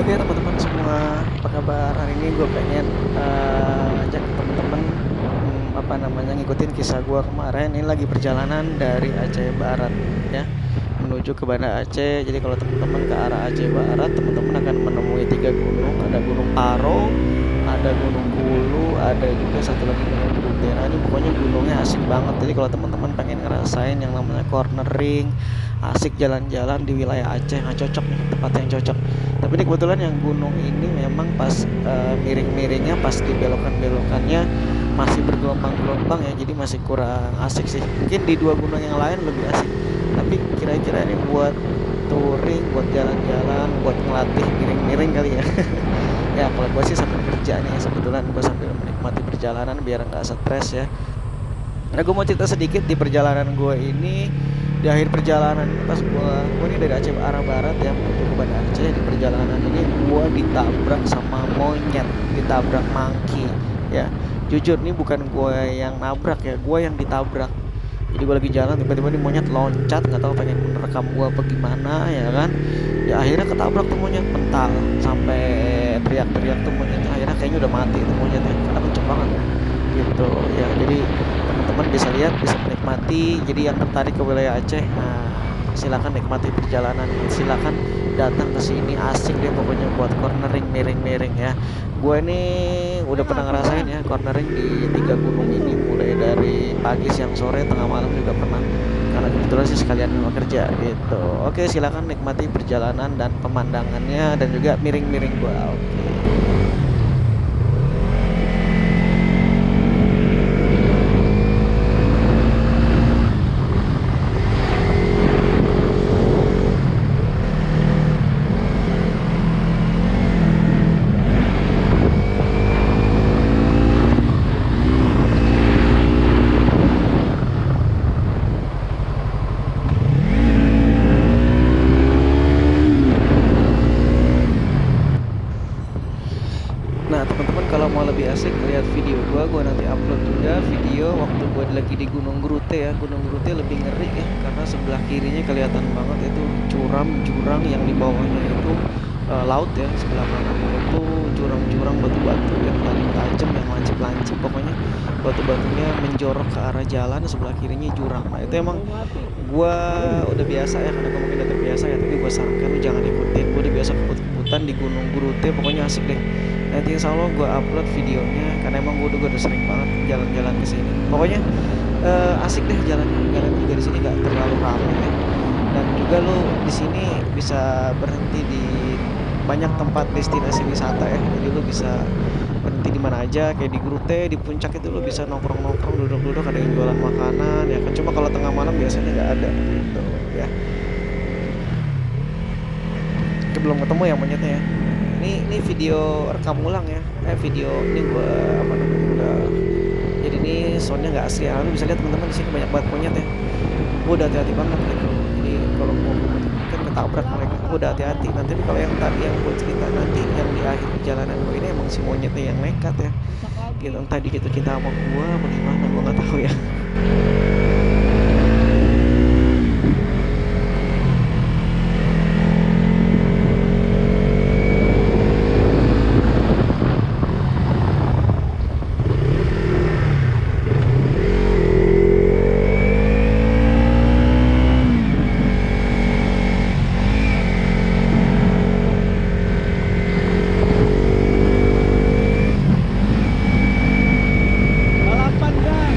Oke teman-teman semua, apa kabar? Hari ini gue pengen ajak teman-teman ngikutin kisah gue kemarin. Ini lagi perjalanan dari Aceh Barat ya, menuju ke Banda Aceh. Jadi kalau teman-teman ke arah Aceh Barat, teman-teman akan menemui 3 gunung. Ada Gunung Paro, ada Gunung Kulu, ada juga satu lagi Gunung Brute. Nah ini pokoknya gunungnya asik banget. Jadi kalau teman-teman pengen ngerasain yang namanya cornering, asik jalan-jalan di wilayah Aceh, nah cocok nih, tempat yang cocok. Tapi ini kebetulan yang gunung ini memang pas miring-miringnya, pas di belokan-belokannya masih bergelombang-gelombang ya, jadi masih kurang asik sih. Mungkin di 2 gunung yang lain lebih asik. Tapi kira-kira ini buat touring, buat jalan-jalan, buat ngelatih miring-miring kali ya. Ya kalau gue sih sambil kerja nih, sebetulnya gue sambil menikmati perjalanan biar nggak stres ya. Nah gue mau cerita sedikit di perjalanan gue ini. Di akhir perjalanan ini pas gue ini dari Aceh arah barat ya menuju ke Banda Aceh. Di perjalanan ini gue ditabrak sama monyet, ditabrak monkey ya. Jujur nih bukan gue yang nabrak ya, gue yang ditabrak. Jadi gue lagi jalan tiba-tiba nih monyet loncat, nggak tahu pengen merekam gue apa gimana ya kan. Ya akhirnya ketabrak tuh monyet mental, sampai teriak-teriak tuh monyetnya. Akhirnya kayaknya udah mati tuh monyetnya karena kenceng banget gitu ya. Jadi teman-teman bisa lihat, bisa menikmati. Jadi yang tertarik ke wilayah Aceh, nah silakan nikmati perjalanan, silakan datang ke sini, asik deh pokoknya buat cornering miring-miring ya. Gue ini udah pernah ngerasain ya cornering di 3 gunung ini, mulai dari pagi, siang, sore, tengah malam juga pernah, karena kebetulan sih sekalian kerja gitu. Oke, silakan nikmati perjalanan dan pemandangannya dan juga miring-miring gue. Oke. Nah teman-teman kalau mau lebih asik lihat video gua nanti upload juga video waktu gua lagi di Gunung Grute ya. Gunung Grute lebih ngeri ya, karena sebelah kirinya kelihatan banget itu curam jurang, yang di bawahnya itu laut ya, sebelah kanannya itu jurang-jurang batu-batu yang paling tajam, yang lancip-lancip pokoknya. Batu-batunya menjorok ke arah jalan, sebelah kirinya jurang. Nah itu emang gua udah biasa ya, karena gua mungkin udah terbiasa ya, tapi gua sarankan lu jangan ikutin. Gua udah biasa kebut-kebutan di Gunung Grute, pokoknya asik deh. Nanti insya Allah gue upload videonya, karena emang gue udah sering banget jalan-jalan ke sini. Pokoknya asik deh jalan-jalan juga di sini, gak terlalu ramai ya. Dan juga lo di sini bisa berhenti di banyak tempat destinasi wisata ya. Jadi lo bisa berhenti di mana aja, kayak di Grute, di puncak itu lo bisa nongkrong-nongkrong, duduk-duduk, ada yang jualan makanan ya kan. Cuma kalau tengah malam biasanya nggak ada gitu ya. Belum ketemu ya monyetnya ya. Ini video rekam ulang ya, video ini gua apa namanya udah, jadi ini soundnya nggak asli ya. Lu bisa lihat teman-teman di sini banyak banget monyet ya. Gua udah hati-hati banget gitu. Jadi kalau mau kan ketabrak mereka, gua udah hati-hati. Nanti kalau yang tadi yang gua cerita nanti yang di akhir perjalanan gua ini emang si monyetnya yang nekat ya. Gitu entah dikit kita sama gua bagaimana gua nggak tahu ya. Balapan kan?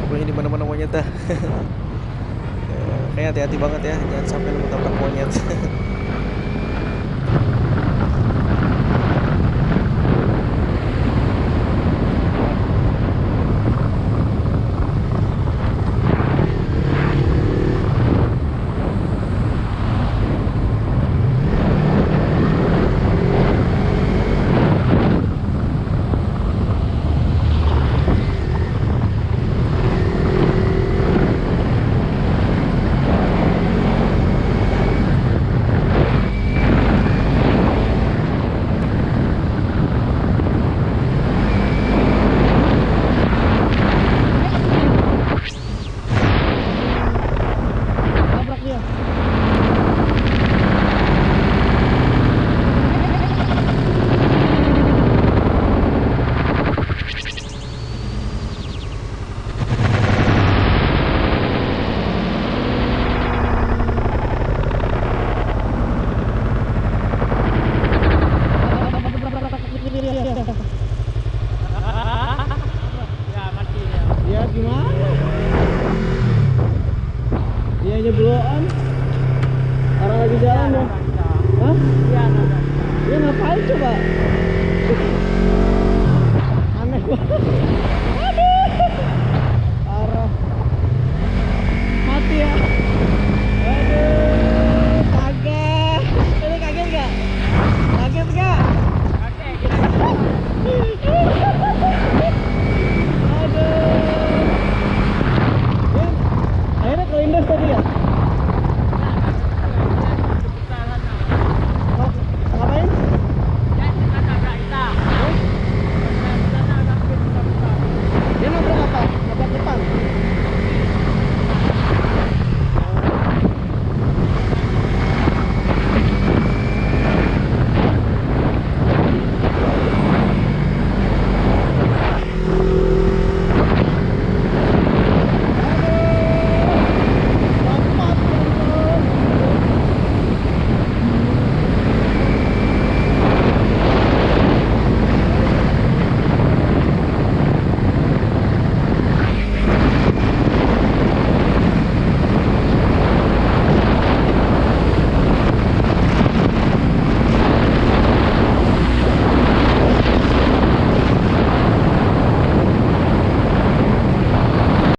pokoknya di mana-mana monyet dah. Kayak hati-hati banget ya, jangan sampai lu tabrak monyet. Tabrak dia. Ya mati ya. Ya gimana? Dia aja belum.